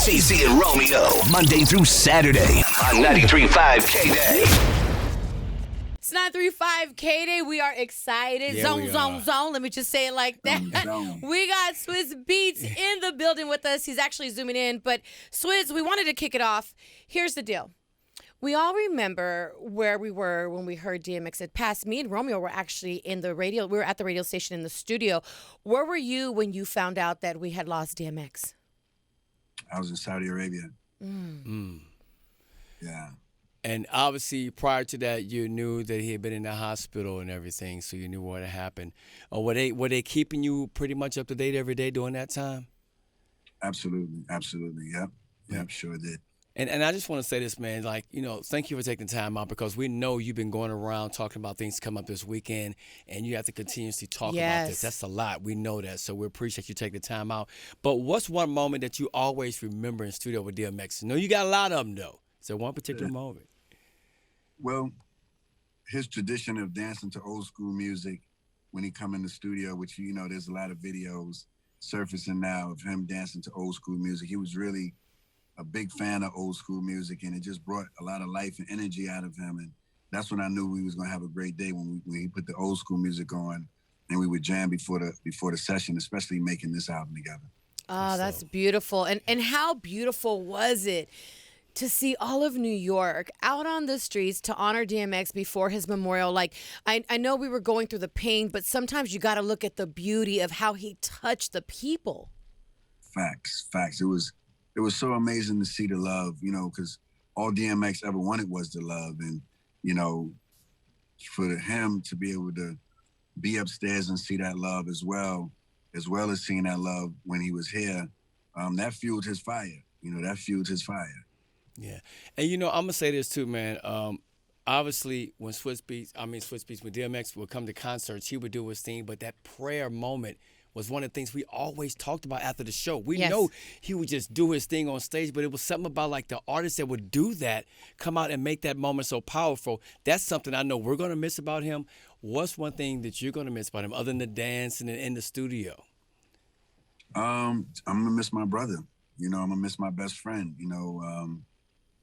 CeCe and Romeo, Monday through Saturday on 93.5 KDAY. It's 935 KDAY. We are excited. Yeah, zone, we zone, are. zone. Let me just say it like that. We got Swizz Beatz in the building with us. He's actually zooming in. But Swizz, we wanted to kick it off. Here's the deal. We all remember where we were when we heard DMX had passed. Me and Romeo were actually in the radio. We were at the radio station in the studio. Where were you when you found out that we had lost DMX? I was in Saudi Arabia. Mm. Yeah. And obviously, prior to that, you knew that he had been in the hospital and everything, so you knew what had happened. Were they keeping you pretty much up to date every day during that time? Absolutely. Yep, sure did. And I just want to say this, man, thank you for taking time out, because we know you've been going around talking about things come up this weekend, and you have to continuously talk about this. That's a lot. We know that, so we appreciate you taking the time out. But what's one moment that you always remember in studio with DMX? I know you got a lot of them, though. So one particular moment. Well, his tradition of dancing to old school music when he come in the studio, which, there's a lot of videos surfacing now of him dancing to old school music. He was really a big fan of old school music, and it just brought a lot of life and energy out of him. And that's when I knew we was gonna have a great day, when he put the old school music on, and we would jam before the session, especially making this album together. Oh, that's beautiful. And how beautiful was it to see all of New York out on the streets to honor DMX before his memorial? Like, I know we were going through the pain, but sometimes you got to look at the beauty of how he touched the people. Facts. It was so amazing to see the love, because all DMX ever wanted was the love. And, for him to be able to be upstairs and see that love as well as seeing that love when he was here, that fueled his fire. Yeah. And, I'm going to say this too, man. Obviously, when Swizz Beatz, when DMX would come to concerts, he would do his thing. But that prayer moment was one of the things we always talked about after the show. We know he would just do his thing on stage, but it was something about like the artists that would do that, come out and make that moment so powerful. That's something I know we're going to miss about him. What's one thing that you're going to miss about him other than the dancing and in the studio? I'm going to miss my brother. I'm going to miss my best friend.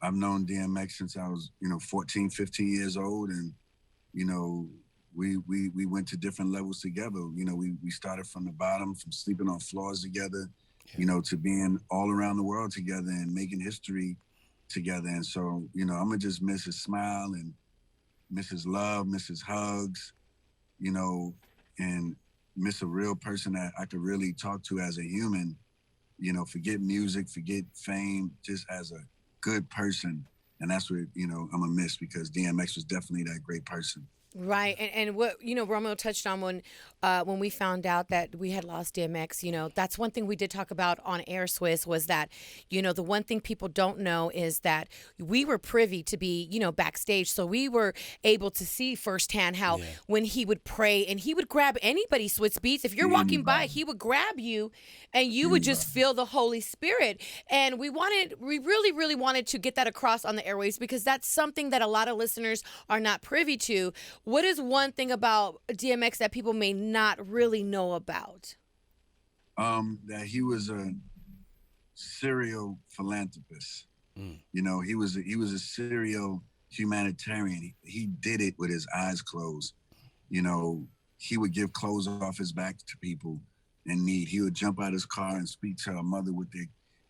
I've known DMX since I was, 14, 15 years old. And, we went to different levels together. We started from the bottom, from sleeping on floors together, to being all around the world together and making history together. And so, I'm going to just miss his smile and miss his love, miss his hugs, and miss a real person that I could really talk to as a human, forget music, forget fame, just as a good person. And that's what, I'm gonna miss, because DMX was definitely that great person. Right. And what, Romeo touched on when we found out that we had lost DMX, that's one thing we did talk about on air, Swizz, was that, the one thing people don't know is that we were privy to be, backstage. So we were able to see firsthand how when he would pray and he would grab anybody, Swizz Beatz, if you're walking by, he would grab you and you would just feel the Holy Spirit. And we really, really wanted to get that across on the airwaves, because that's something that a lot of listeners are not privy to. What is one thing about DMX that people may not really know about? That he was a serial philanthropist. He was a serial humanitarian. He did it with his eyes closed. He would give clothes off his back to people in need. He would jump out his car and speak to a mother with their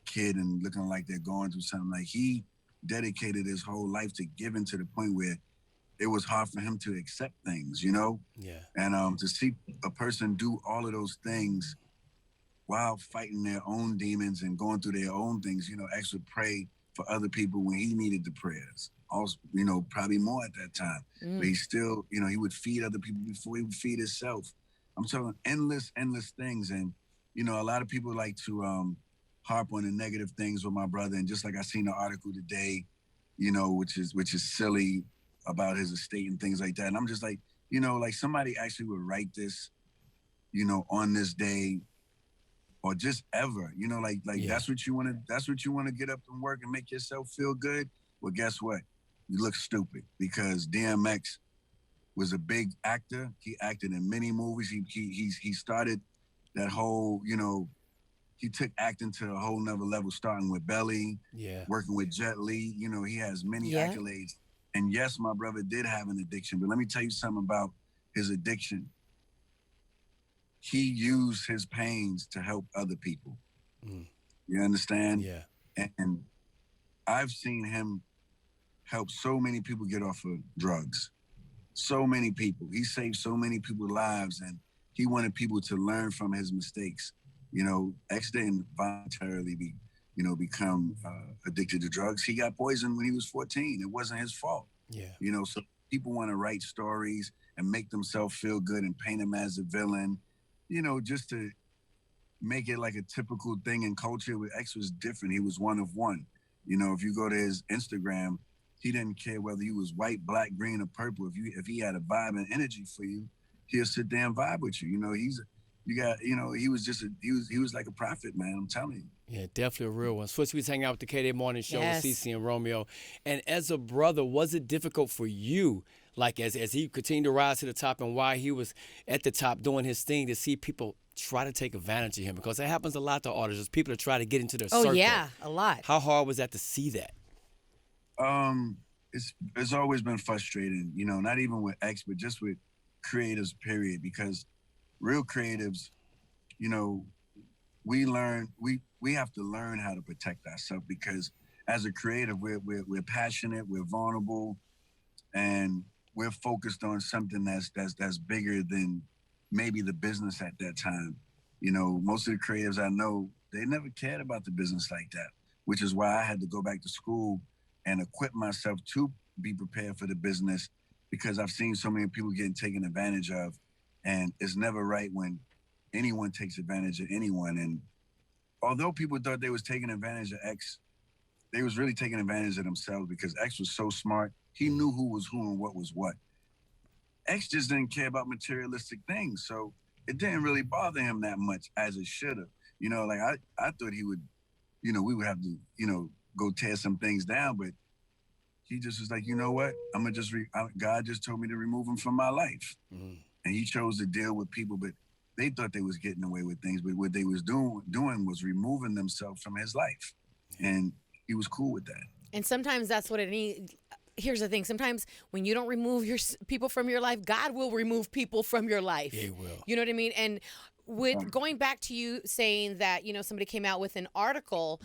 kid and looking like they're going through something. Like, he dedicated his whole life to giving, to the point where it was hard for him to accept things, Yeah. And to see a person do all of those things while fighting their own demons and going through their own things, actually pray for other people when he needed the prayers. Also, probably more at that time. But he still, he would feed other people before he would feed himself. I'm talking endless things. And, a lot of people like to harp on the negative things with my brother. And just like I seen the article today, which is silly, about his estate and things like that. And I'm just like, like somebody actually would write this, on this day, or just ever, that's what you want to get up and work and make yourself feel good. Well, guess what? You look stupid, because DMX was a big actor. He acted in many movies. He started that whole, he took acting to a whole nother level, starting with Belly, working with Jet Li. You know, he has many accolades. And yes, my brother did have an addiction, but let me tell you something about his addiction. He used his pains to help other people. You understand? Yeah. And I've seen him help so many people get off of drugs. So many people. He saved so many people's lives, and he wanted people to learn from his mistakes. You know, X didn't voluntarily become addicted to drugs. He got poisoned when he was 14. It wasn't his fault. Yeah. You know, so people want to write stories and make themselves feel good and paint him as a villain, you know, just to make it like a typical thing in culture. With X was different. He was one of one. You know, if you go to his Instagram, he didn't care whether you was white, black, green, or purple. If he had a vibe and energy for you, he'll sit there and vibe with you. You know, he was like a prophet, man. I'm telling you. Yeah, definitely a real one. Swizz Beatz hanging out with the KDAY Morning Show with Yes. CeCe and Romeo. And as a brother, was it difficult for you, like as he continued to rise to the top and while he was at the top doing his thing, to see people try to take advantage of him? Because that happens a lot to artists. There's people that try to get into their circle. Oh, yeah, a lot. How hard was that to see that? It's always been frustrating, you know, not even with X, but just with creatives, period, because real creatives, you know, we have to learn how to protect ourselves, because as a creative, we're passionate, we're vulnerable, and we're focused on something that's bigger than maybe the business at that time. You know, most of the creatives I know, they never cared about the business like that, which is why I had to go back to school and equip myself to be prepared for the business, because I've seen so many people getting taken advantage of, and it's never right when anyone takes advantage of anyone. And although people thought they was taking advantage of X, they was really taking advantage of themselves, because X was so smart. He knew who was who and what was what. X just didn't care about materialistic things, so it didn't really bother him that much as it should have. You know, like I thought he would, you know, we would have to, you know, go tear some things down, but he just was like, you know what? I'm gonna just God just told me to remove him from my life, and he chose to deal with people, but they thought they was getting away with things, but what they was doing was removing themselves from his life, and he was cool with that. And sometimes that's what it needs. Here's the thing. Sometimes when you don't remove your people from your life, God will remove people from your life. He will. You know what I mean? And with going back to you saying that, you know, somebody came out with an article,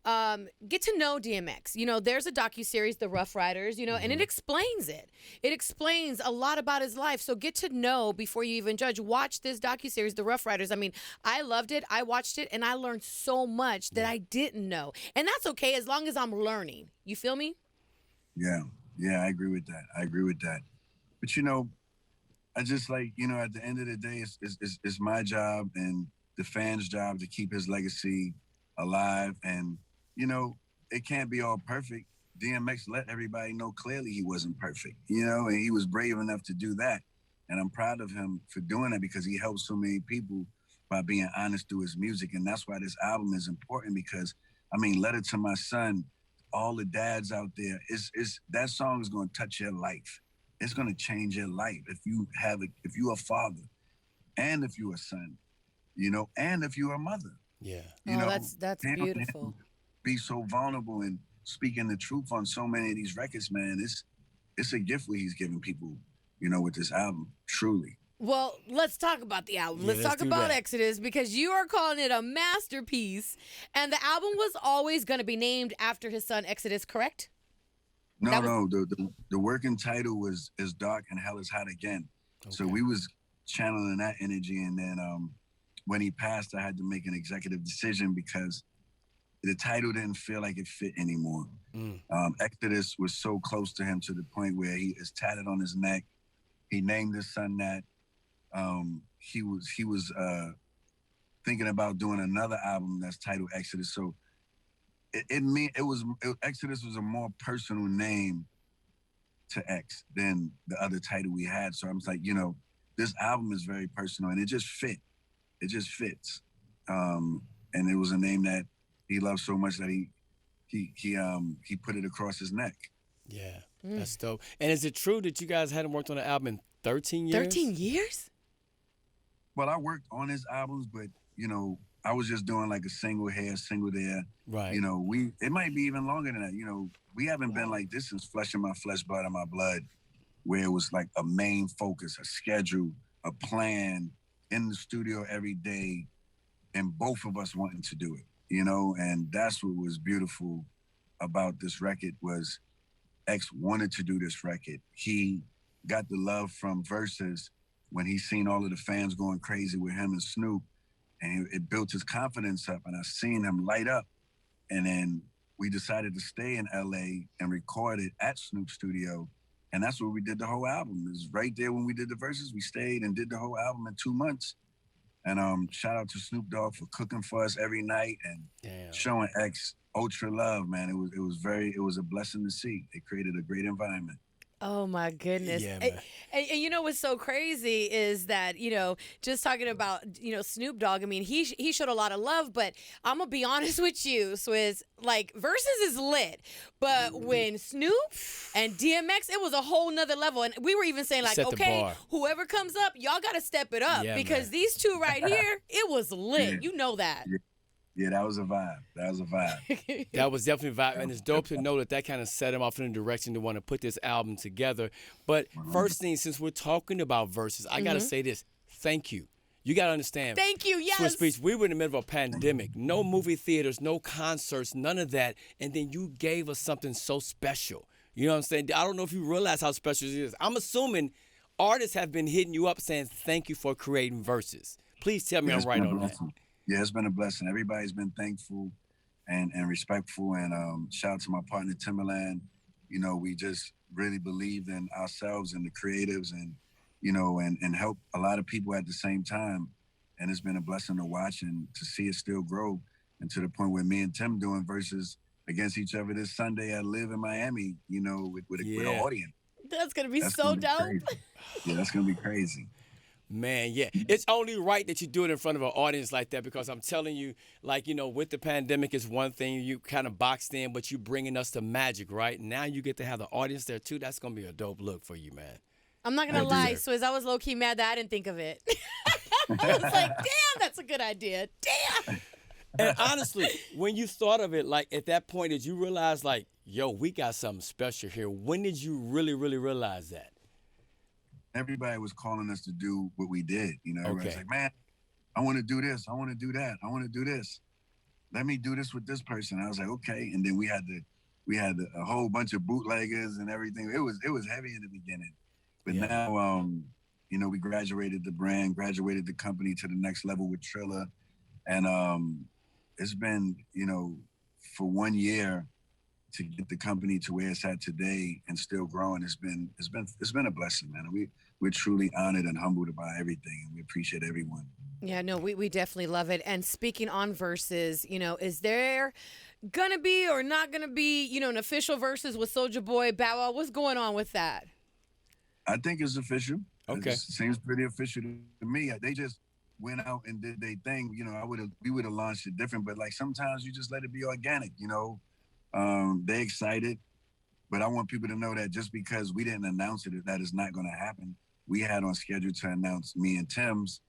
get to know DMX. You know, there's a docuseries, The Rough Riders, you know, and it explains it. It explains a lot about his life. So get to know before you even judge. Watch this docuseries, The Rough Riders. I mean, I loved it. I watched it, and I learned so much that I didn't know. And that's okay as long as I'm learning. You feel me? Yeah, I agree with that. But, you know, I just like, you know, at the end of the day, it's my job and the fans' job to keep his legacy alive. And, you know, it can't be all perfect. DMX let everybody know clearly he wasn't perfect, you know, and he was brave enough to do that. And I'm proud of him for doing that, because he helped so many people by being honest through his music. And that's why this album is important, because, I mean, Letter to My Son, all the dads out there, that song is going to touch your life. It's going to change your life if you're a father, and if you're a son, you know, and if you're a mother. Yeah. You know, that's beautiful. Be so vulnerable and speaking the truth on so many of these records, man. It's a gift what he's giving people, you know, with this album, truly. Well, let's talk about the album. Let's talk about Exodus, because you are calling it a masterpiece. And the album was always going to be named after his son, Exodus, correct? No. The working title is Dark and Hell is Hot Again. Okay. So we was channeling that energy. And then when he passed, I had to make an executive decision, because the title didn't feel like it fit anymore. Exodus was so close to him, to the point where he is tatted on his neck. He named his son that. He was thinking about doing another album that's titled Exodus. So Exodus was a more personal name to X than the other title we had. So I was like, you know, this album is very personal, and it just fit. It just fits. And it was a name that he loved so much that he put it across his neck. Yeah, that's dope. And is it true that you guys hadn't worked on an album in 13 years? 13 years? Well, I worked on his albums, but, you know, I was just doing like a single here, single there. Right. You know, it might be even longer than that. You know, we haven't been like this since Flesh in My Flesh, Blood in My Blood, where it was like a main focus, a schedule, a plan, in the studio every day, and both of us wanting to do it, you know? And that's what was beautiful about this record was X wanted to do this record. He got the love from Verzuz when he seen all of the fans going crazy with him and Snoop, and it built his confidence up, and I seen him light up. And then we decided to stay in LA and record it at Snoop's studio. And that's where we did the whole album. It was right there when we did the Verzuz. We stayed and did the whole album in 2 months. And shout out to Snoop Dogg for cooking for us every night and showing X ultra love, man. It was a blessing to see. It created a great environment. Oh my goodness. Yeah, and you know what's so crazy is that, you know, just talking about, you know, Snoop Dogg, I mean, he showed a lot of love, but I'm going to be honest with you, Swizz, like Verzuz is lit, but when Snoop and DMX, it was a whole nother level. And we were even saying like, okay, whoever comes up, y'all got to step it up because these two right here, it was lit. Yeah. You know that. Yeah, that was a vibe. That was definitely a vibe. And it's dope to know that kind of set him off in a direction to want to put this album together. But first thing, since we're talking about Verzuz, I got to say this. Thank you. You got to understand. Thank you, yes. Swizz Beatz, we were in the middle of a pandemic. No movie theaters, no concerts, none of that. And then you gave us something so special. You know what I'm saying? I don't know if you realize how special it is. I'm assuming artists have been hitting you up saying thank you for creating Verzuz. Please tell me I'm right on that. Yeah, it's been a blessing. Everybody's been thankful and respectful. And shout out to my partner, Timberland. You know, we just really believed in ourselves and the creatives and, you know, and help a lot of people at the same time. And it's been a blessing to watch and to see it still grow. And to the point where me and Tim doing Verzuz against each other this Sunday at Live in Miami, you know, with an audience. That's going to be so dope. Yeah, that's going to be crazy. Man, yeah. It's only right that you do it in front of an audience like that because I'm telling you, like, you know, with the pandemic, it's one thing you kind of boxed in, but you bringing us to magic, right? Now you get to have the audience there, too. That's going to be a dope look for you, man. I'm not going to lie, Swizz. I was low-key mad that I didn't think of it. I was like, damn, that's a good idea. Damn. And honestly, when you thought of it, like, at that point, did you realize, like, yo, we got something special here? When did you really, really realize that? Everybody was calling us to do what we did. You know, everybody's like, man, I want to do this. I want to do that. I want to do this. Let me do this with this person. I was like, okay. And then we had a whole bunch of bootleggers and everything. It was heavy in the beginning, but now, you know, we graduated the brand, graduated the company to the next level with Triller. And it's been, you know, for 1 year to get the company to where it's at today and still growing, it's been a blessing, man. We're truly honored and humbled by everything, and we appreciate everyone. Yeah, no, we definitely love it. And speaking on Verzuz, you know, is there gonna be or not gonna be, you know, an official Verzuz with Soulja Boy, Bow Wow? What's going on with that? I think it's official. Okay, it seems pretty official to me. They just went out and did their thing. You know, we would have launched it different, but like sometimes you just let it be organic. You know. They're excited, but I want people to know that just because we didn't announce it, that is not going to happen. We had on schedule to announce me and Tim's,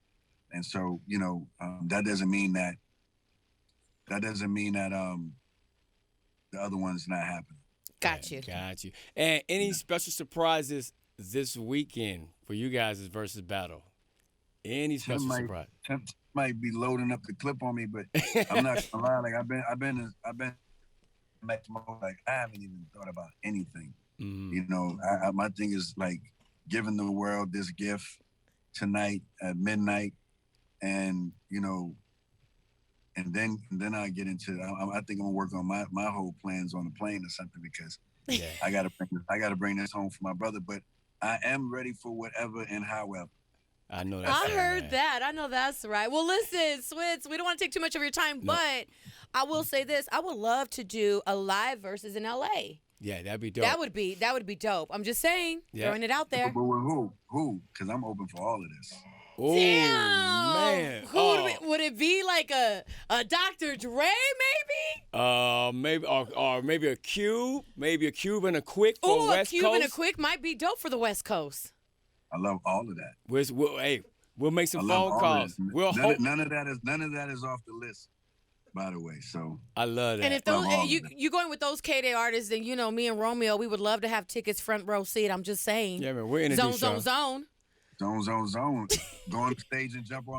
and so you know that doesn't mean that the other one's not happening. Got you. And any special surprises this weekend for you guys' Verzuz battle? Any special surprise? Tim might be loading up the clip on me, but I'm not gonna lie. Like I've been. Like I haven't even thought about anything. You know, my thing is like giving the world this gift tonight at midnight, and you know, and then I get into. I think I'm gonna work on my whole plans on the plane or something because I gotta bring this home for my brother. But I am ready for whatever and however. I know that's I heard that. I know that's right. Well, listen, Swizz, we don't want to take too much of your time, but I will say this. I would love to do a live Verzuz in L.A. Yeah, that'd be dope. That would be dope. I'm just saying, throwing it out there. But with who? Because I'm open for all of this. Oh, man. Who would it be? Like a Dr. Dre, maybe? Maybe or maybe a Cube. Maybe a Cube and a Quick for West Coast. A Cube and a Quick might be dope for the West Coast. I love all of that. Hey, We'll make some I love phone all calls. of this. We'll hope. None of that is off the list, by the way. So I love that. And if those you going with those KDAY artists, then me and Romeo, we would love to have tickets front row seat. I'm just saying. Yeah, man, we're in zone. Zone. Go on the stage and jump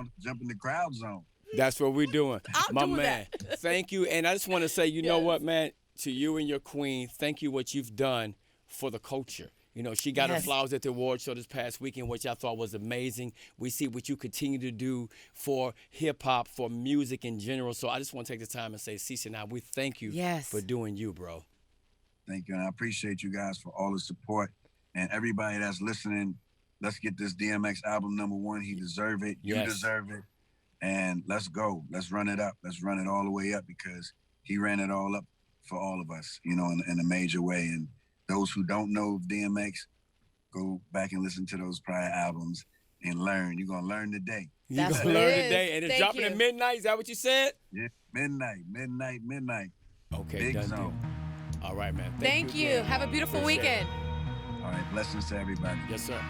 in the crowd zone. That's what we're doing. I'm doing man. that. Thank you. And I just want to say, you know what, man, to you and your queen, thank you what you've done for the culture. She got her flowers at the award show this past weekend, which I thought was amazing. We see what you continue to do for hip-hop, for music in general. So I just want to take the time and say, CeCe and I, we thank you for doing you, bro. Thank you. And I appreciate you guys for all the support. And everybody that's listening, let's get this DMX album #1. He deserve it. You deserve it. And let's go. Let's run it up. Let's run it all the way up because he ran it all up for all of us, in a major way. And those who don't know DMX, go back and listen to those prior albums and learn. You're going to learn today. You're going to learn today. And it's dropping at midnight. Is that what you said? Yeah, midnight. Okay, Big done zone. deal. All right, man. Thank you. Have a beautiful weekend. All right, blessings to everybody. Yes, sir.